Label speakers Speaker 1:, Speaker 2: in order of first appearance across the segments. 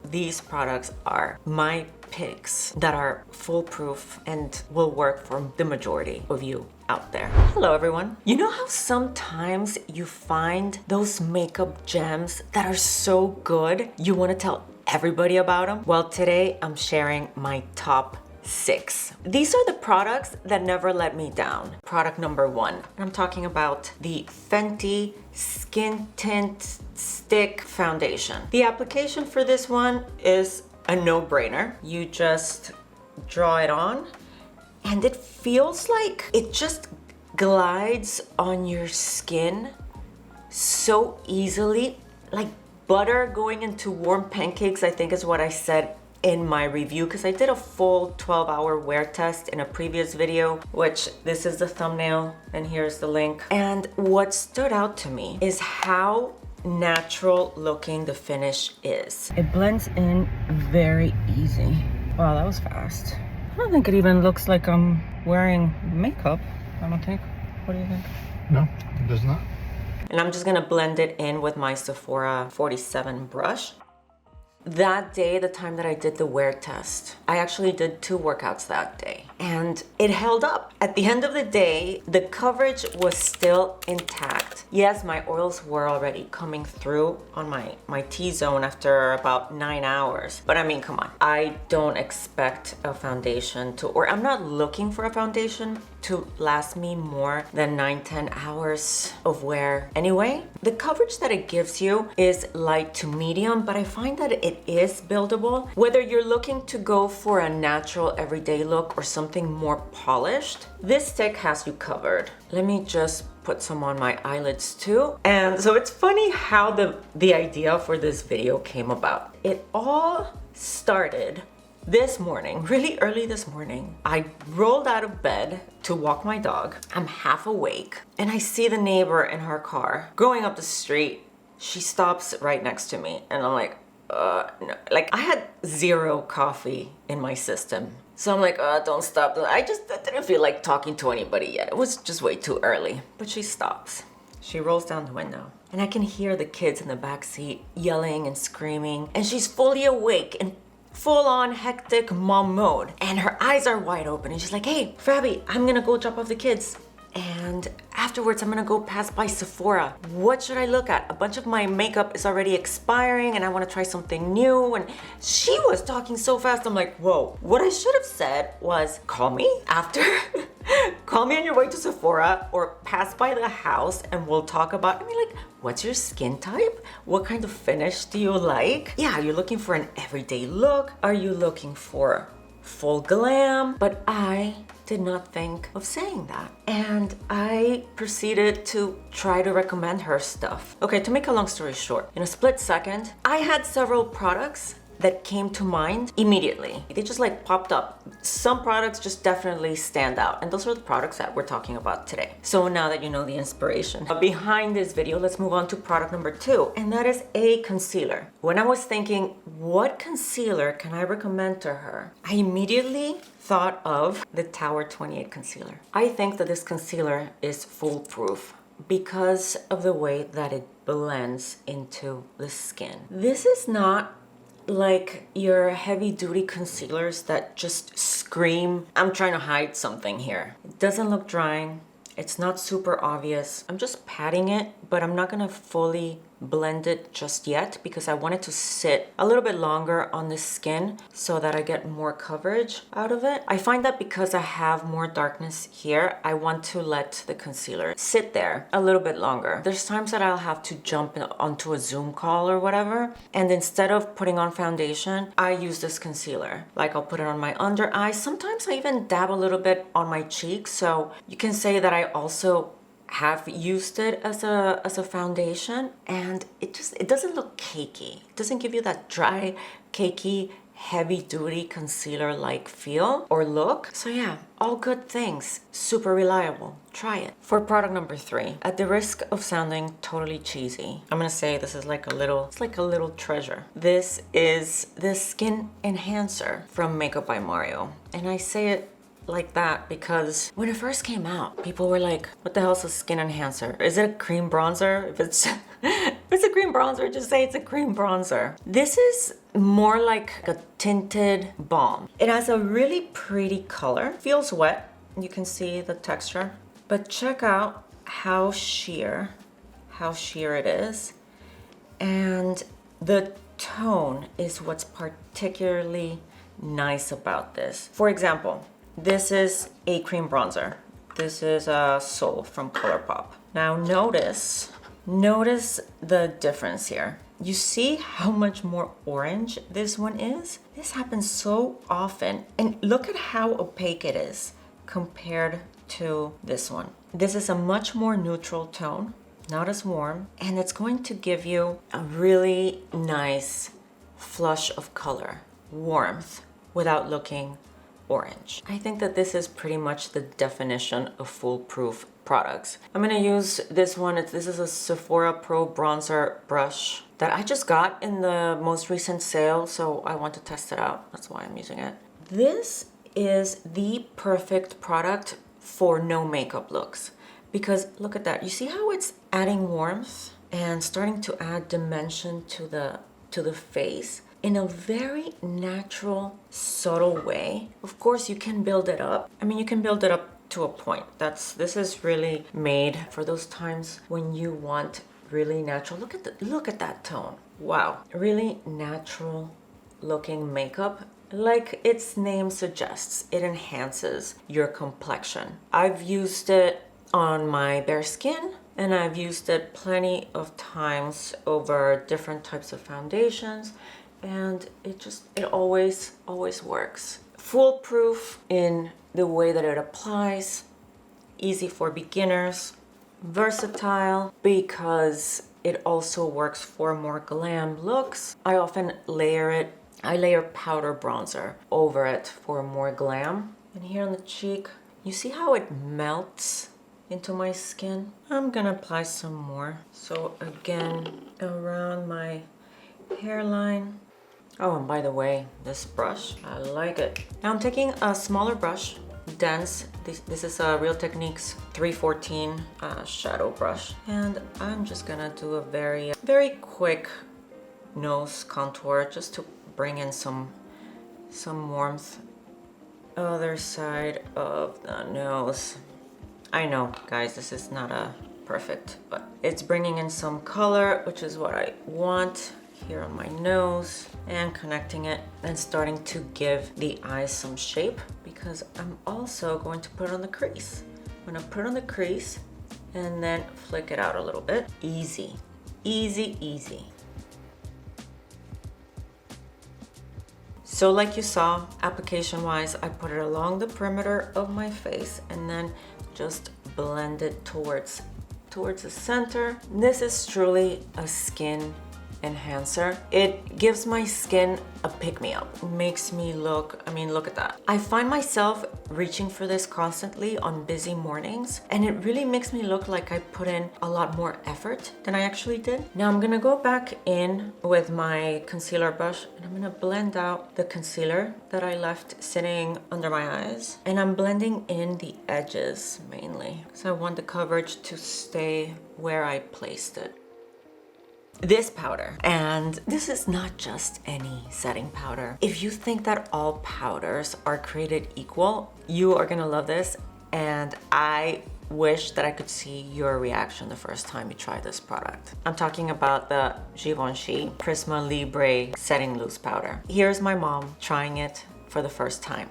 Speaker 1: these products are my picks that are foolproof and will work for the majority of you out there. Hello everyone. You know how sometimes you find those makeup gems that are so good you want to tell everybody about them? Well, today I'm sharing my top 6. These are the products that never let me down. Product number 1. I'm talking about the Fenty Skin Tint Stick Foundation. The application for this one is a no-brainer. You just draw it on and it feels like it just glides on your skin so easily, like butter going into warm pancakes, I think is what I said in my review, because I did a full 12-hour wear test in a previous video, which this is the thumbnail and here's the link. And what stood out to me is how natural looking the finish is. It blends in very easy. Wow, that was fast. I don't think it even looks like I'm wearing makeup. I don't think. What do you think?
Speaker 2: No, it does not.
Speaker 1: And I'm just gonna blend it in with my Sephora 47 brush. That day, the time that I did the wear test, I actually did 2 workouts that day and it held up. At the end of the day, the coverage was still intact. Yes, my oils were already coming through on my T-zone after about 9 hours. But I mean, come on. I don't expect a foundation to, or I'm not looking for a foundation to last me more than 9-10 hours of wear anyway. The coverage that it gives you is light to medium, but I find that it is buildable. Whether you're looking to go for a natural everyday look or something more polished, this stick has you covered. Let me just put some on my eyelids too. And so it's funny how the idea for this video came about. It all started this morning, really early this morning. I rolled out of bed to walk my dog. I'm half awake and I see the neighbor in her car going up the street. She stops right next to me and I'm like, no. Like, I had 0 coffee in my system. So I'm like, don't stop. I didn't feel like talking to anybody yet. It was just way too early. But she stops. She rolls down the window and I can hear the kids in the back seat yelling and screaming. And she's fully awake and full-on hectic mom mode. And her eyes are wide open and she's like, hey, Fabi, I'm gonna go drop off the kids. And afterwards, I'm gonna go pass by Sephora. What should I look at? A bunch of my makeup is already expiring and I wanna try something new. And she was talking so fast, I'm like, whoa. What I should have said was, call me after. Call me on your way to Sephora or pass by the house and we'll talk about, like, what's your skin type? What kind of finish do you like? Yeah, are you looking for an everyday look? Are you looking for full glam? But I did not think of saying that. And I proceeded to try to recommend her stuff. Okay, to make a long story short, in a split second, I had several products that came to mind immediately. They just like popped up. Some products just definitely stand out. And those are the products that we're talking about today. So now that you know the inspiration behind this video, let's move on to product number 2. And that is a concealer. When I was thinking, what concealer can I recommend to her? I immediately thought of the Tower 28 concealer. I think that this concealer is foolproof because of the way that it blends into the skin. This is not like your heavy duty concealers that just scream, I'm trying to hide something here. It doesn't look drying. It's not super obvious. I'm just patting it, but I'm not gonna fully blend it just yet because I want it to sit a little bit longer on the skin so that I get more coverage out of it. I find that because I have more darkness here, I want to let the concealer sit there a little bit longer. There's times that I'll have to jump onto a Zoom call or whatever, and instead of putting on foundation, I use this concealer. Like, I'll put it on my under eye. Sometimes I even dab a little bit on my cheeks, so you can say that I also have used it as a foundation, and it doesn't look cakey. It doesn't give you that dry, cakey, heavy-duty concealer-like feel or look. So yeah, all good things. Super reliable. Try it. For product number 3, at the risk of sounding totally cheesy, I'm gonna say this is like a little treasure. This is the Skin Enhancer from Makeup by Mario. And I say it like that because when it first came out, people were like, what the hell is a skin enhancer? Is it a cream bronzer? If it's a cream bronzer, just say it's a cream bronzer. This is more like a tinted balm. It has a really pretty color. Feels wet. You can see the texture. But check out how sheer it is. And the tone is what's particularly nice about this. For example, this is a cream bronzer. This is a Soul from ColourPop. Now notice the difference here. You see how much more orange this one is? This happens so often. And look at how opaque it is compared to this one. This is a much more neutral tone, not as warm, and it's going to give you a really nice flush of color, warmth, without looking orange. I think that this is pretty much the definition of foolproof products. I'm gonna use this one. This is a Sephora Pro Bronzer brush that I just got in the most recent sale, so I want to test it out. That's why I'm using it. This is the perfect product for no makeup looks, because look at that. You see how it's adding warmth and starting to add dimension to the face in a very natural, subtle way. Of course, you can build it up. I mean, you can build it up to a point. This is really made for those times when you want really natural. Look at that tone. Wow, really natural looking makeup. Like its name suggests, it enhances your complexion. I've used it on my bare skin, and I've used it plenty of times over different types of foundations, and it always works. Foolproof in the way that it applies, easy for beginners, versatile because it also works for more glam looks. I often layer powder bronzer over it for more glam. And here on the cheek, you see how it melts into my skin? I'm gonna apply some more. So again, around my hairline. Oh, and by the way, this brush, I like it. Now I'm taking a smaller brush, dense. This is a Real Techniques 314 shadow brush. And I'm just gonna do a very quick nose contour just to bring in some warmth. Other side of the nose. I know, guys, this is not a perfect, but it's bringing in some color, which is what I want here on my nose, and connecting it and starting to give the eyes some shape, because I'm also going to put it on the crease. I'm gonna put it on the crease and then flick it out a little bit. Easy, easy, easy. So like you saw, application-wise, I put it along the perimeter of my face and then just blend it towards the center. This is truly a skin enhancer. It gives my skin a pick-me-up. Makes me look, I mean, look at that. I find myself reaching for this constantly on busy mornings, and it really makes me look like I put in a lot more effort than I actually did. Now I'm gonna go back in with my concealer brush, and I'm gonna blend out the concealer that I left sitting under my eyes, and I'm blending in the edges mainly. So I want the coverage to stay where I placed it. This powder, and this is not just any setting powder. If you think that all powders are created equal, you are gonna love this, and I wish that I could see your reaction the first time you try this product. I'm talking about the Givenchy Prisma Libre Setting Loose Powder. Here's my mom trying it for the first time.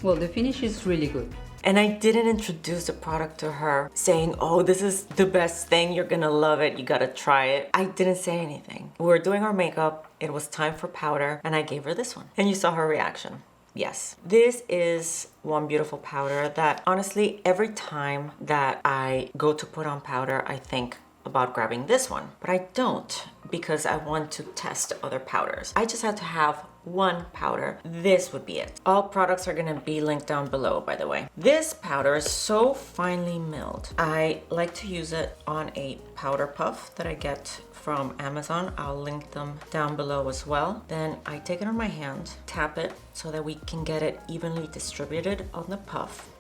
Speaker 2: Well, the finish is really good.
Speaker 1: And I didn't introduce the product to her saying, oh, this is the best thing, you're gonna love it, you gotta try it. I didn't say anything. We were doing our makeup, it was time for powder, and I gave her this one. And you saw her reaction. Yes, this is one beautiful powder that honestly, every time that I go to put on powder, I think about grabbing this one, but I don't, because I want to test other powders. I just had to have one powder. This would be it. All products are gonna be linked down below, by the way. This powder is so finely milled. I like to use it on a powder puff that I get from Amazon. I'll link them down below as well. Then I take it on my hand, tap it so that we can get it evenly distributed on the puff.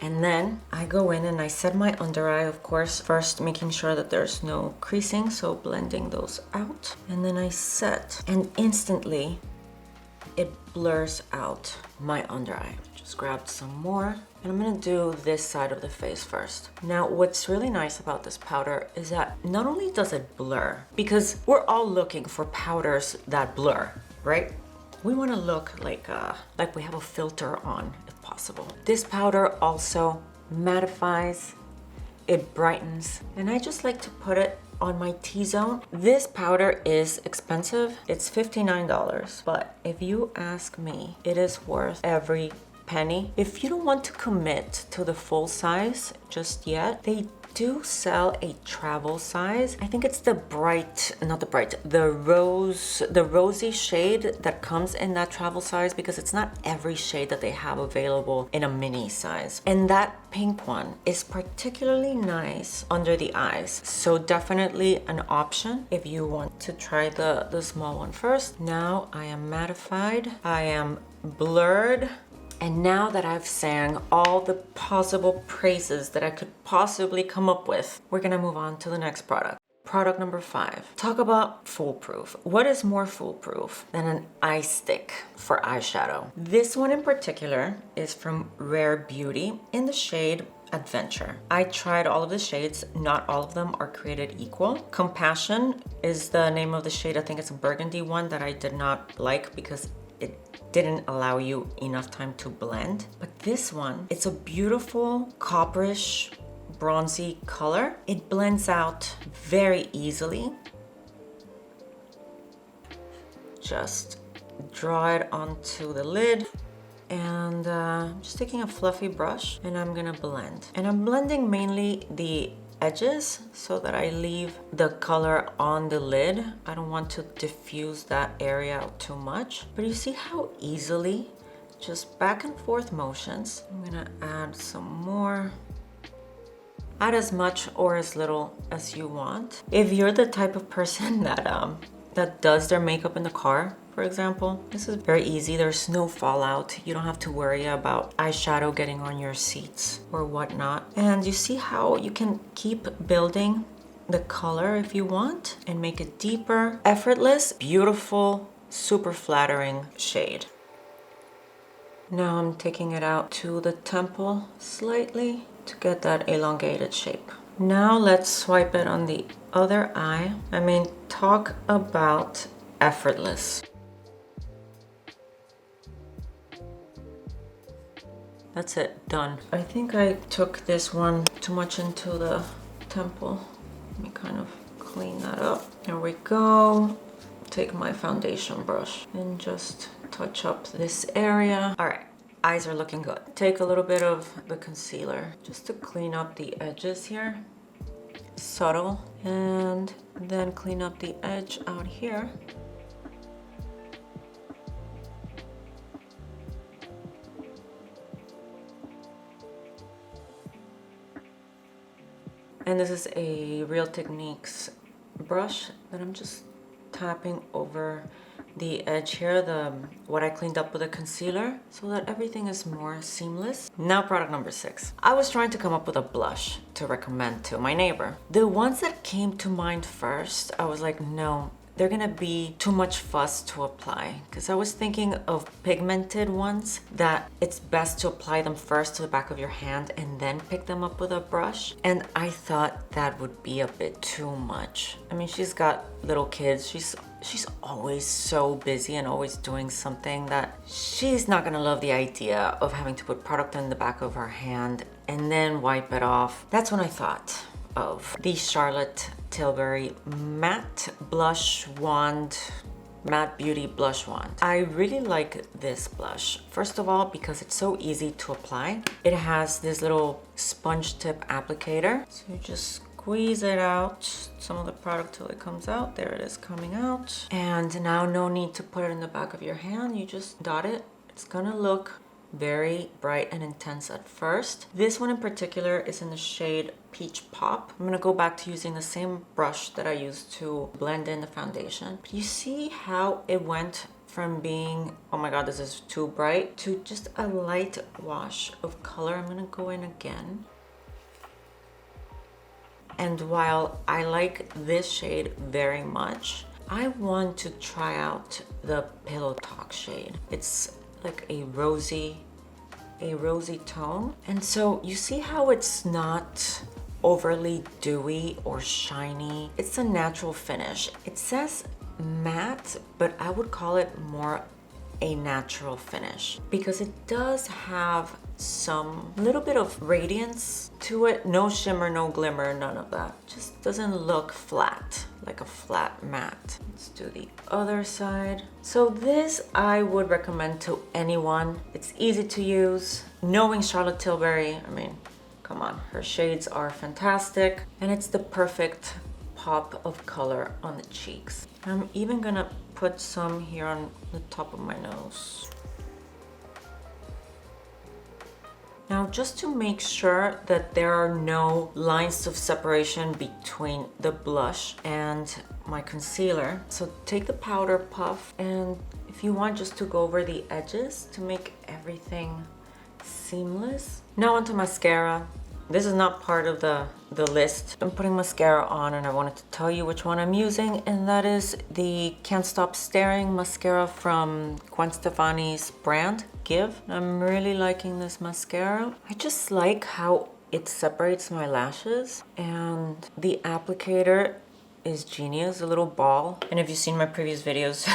Speaker 1: And then I go in and I set my under eye, of course, first making sure that there's no creasing, so blending those out. And then I set, and instantly it blurs out my under eye. Just grabbed some more. And I'm gonna do this side of the face first. Now, what's really nice about this powder is that not only does it blur, because we're all looking for powders that blur, right? We wanna look like we have a filter on, if possible. This powder also mattifies, it brightens, and I just like to put it on my T-zone. This powder is expensive. It's $59, but if you ask me, it is worth every penny. If you don't want to commit to the full size just yet, they do sell a travel size. I think it's the rosy shade that comes in that travel size, because it's not every shade that they have available in a mini size. And that pink one is particularly nice under the eyes. So definitely an option if you want to try the small one first. Now I am mattified, I am blurred. And now that I've sang all the possible praises that I could possibly come up with, we're gonna move on to the next product. Product number 5. Talk about foolproof. What is more foolproof than an eye stick for eyeshadow? This one in particular is from Rare Beauty in the shade Adventure. I tried all of the shades, not all of them are created equal. Compassion is the name of the shade. I think it's a burgundy one that I did not like because it didn't allow you enough time to blend. But this one, it's a beautiful copperish bronzy color. It blends out very easily. Just draw it onto the lid, and just taking a fluffy brush, and I'm gonna blend. And I'm blending mainly the edges so that I leave the color on the lid. I don't want to diffuse that area out too much. But you see how easily, just back and forth motions. I'm gonna add some more. Add as much or as little as you want. If you're the type of person that does their makeup in the car, for example, this is very easy. There's no fallout. You don't have to worry about eyeshadow getting on your seats or whatnot. And you see how you can keep building the color if you want and make it deeper. Effortless, beautiful, super flattering shade. Now I'm taking it out to the temple slightly to get that elongated shape. Now let's swipe it on the other eye. I mean, talk about effortless. That's it, done. I think I took this one too much into the temple. Let me kind of clean that up. There we go. Take my foundation brush and just touch up this area. All right, eyes are looking good. Take a little bit of the concealer just to clean up the edges here. Subtle. And then clean up the edge out here. And this is a Real Techniques brush that I'm just tapping over the edge here, what I cleaned up with a concealer, so that everything is more seamless. Now product number 6. I was trying to come up with a blush to recommend to my neighbor. The ones that came to mind first, I was like, no, they're gonna be too much fuss to apply, because I was thinking of pigmented ones that it's best to apply them first to the back of your hand and then pick them up with a brush. And I thought that would be a bit too much. I mean, she's got little kids. She's always so busy and always doing something that she's not gonna love the idea of having to put product in the back of her hand and then wipe it off. That's when I thought of the Charlotte Tilbury Matte Blush Wand, Matte Beauty Blush Wand. I really like this blush. First of all, because it's so easy to apply. It has this little sponge tip applicator. So you just squeeze it out, some of the product till it comes out. There it is coming out. And now no need to put it in the back of your hand. You just dot it. It's gonna look very bright and intense at first. This one in particular is in the shade Peach Pop. I'm gonna go back to using the same brush that I used to blend in the foundation. But you see how it went from being, oh my God, this is too bright, to just a light wash of color. I'm gonna go in again. And while I like this shade very much, I want to try out the Pillow Talk shade. It's like a rosy tone. And so you see how it's not overly dewy or shiny. It's a natural finish. It says matte, but I would call it more a natural finish because it does have some little bit of radiance to it. No shimmer, no glimmer, none of that. Just doesn't look flat, like a flat matte. Let's do the other side. So this I would recommend to anyone. It's easy to use. Knowing Charlotte Tilbury, I mean, come on, her shades are fantastic, and it's the perfect pop of color on the cheeks. I'm even gonna put some here on the top of my nose. Now, just to make sure that there are no lines of separation between the blush and my concealer, so take the powder puff, and if you want, just to go over the edges to make everything seamless. Now onto mascara. This is not part of the list. I'm putting mascara on and I wanted to tell you which one I'm using, and that is the Can't Stop Staring mascara from Gwen Stefani's brand, Give. I'm really liking this mascara. I just like how it separates my lashes, and the applicator is genius, a little ball. And if you've seen my previous videos,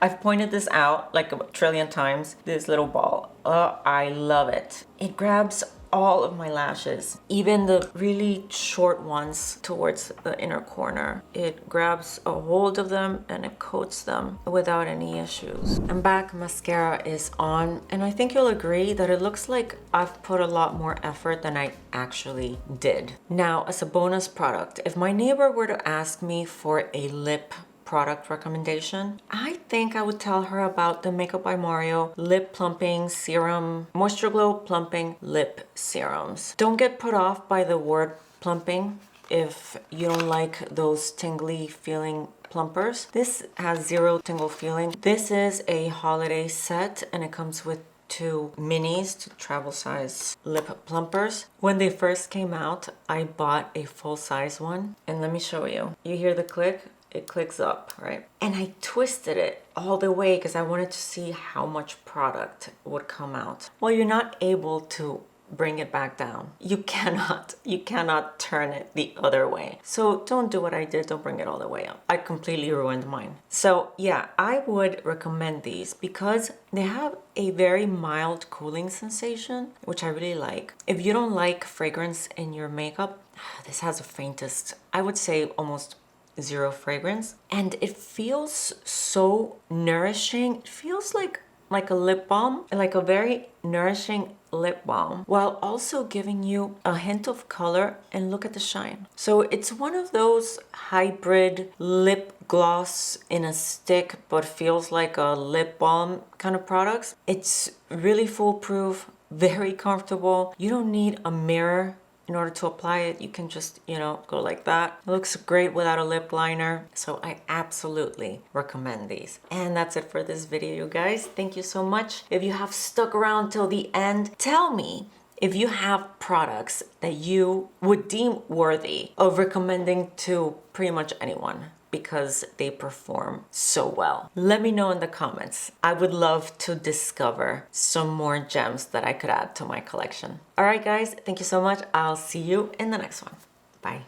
Speaker 1: I've pointed this out like a trillion times, this little ball. Oh, I love it. It grabs all of my lashes, even the really short ones towards the inner corner. It grabs a hold of them and it coats them without any issues. And back, mascara is on, and I think you'll agree that it looks like I've put a lot more effort than I actually did. Now, as a bonus product, if my neighbor were to ask me for a lip product recommendation, I think I would tell her about the Makeup by Mario Lip Plumping Serum, Moisture Glow Plumping Lip Serums. Don't get put off by the word plumping if you don't like those tingly feeling plumpers. This has zero tingle feeling. This is a holiday set and it comes with 2 minis, 2 travel size lip plumpers. When they first came out, I bought a full size one, and let me show you. You hear the click? It clicks up, right? And I twisted it all the way because I wanted to see how much product would come out. Well, you're not able to bring it back down. You cannot turn it the other way. So don't do what I did, don't bring it all the way up. I completely ruined mine. So yeah, I would recommend these because they have a very mild cooling sensation, which I really like. If you don't like fragrance in your makeup, this has the faintest, I would say almost zero fragrance, and it feels so nourishing. It feels like a lip balm, like a very nourishing lip balm, while also giving you a hint of color, and look at the shine. So it's one of those hybrid lip gloss in a stick but feels like a lip balm kind of products. It's really foolproof, very comfortable. You don't need a mirror in order to apply it. You can just, go like that. It looks great without a lip liner. So I absolutely recommend these. And that's it for this video, you guys. Thank you so much. If you have stuck around till the end, tell me if you have products that you would deem worthy of recommending to pretty much anyone, because they perform so well. Let me know in the comments. I would love to discover some more gems that I could add to my collection. All right, guys, thank you so much. I'll see you in the next one. Bye.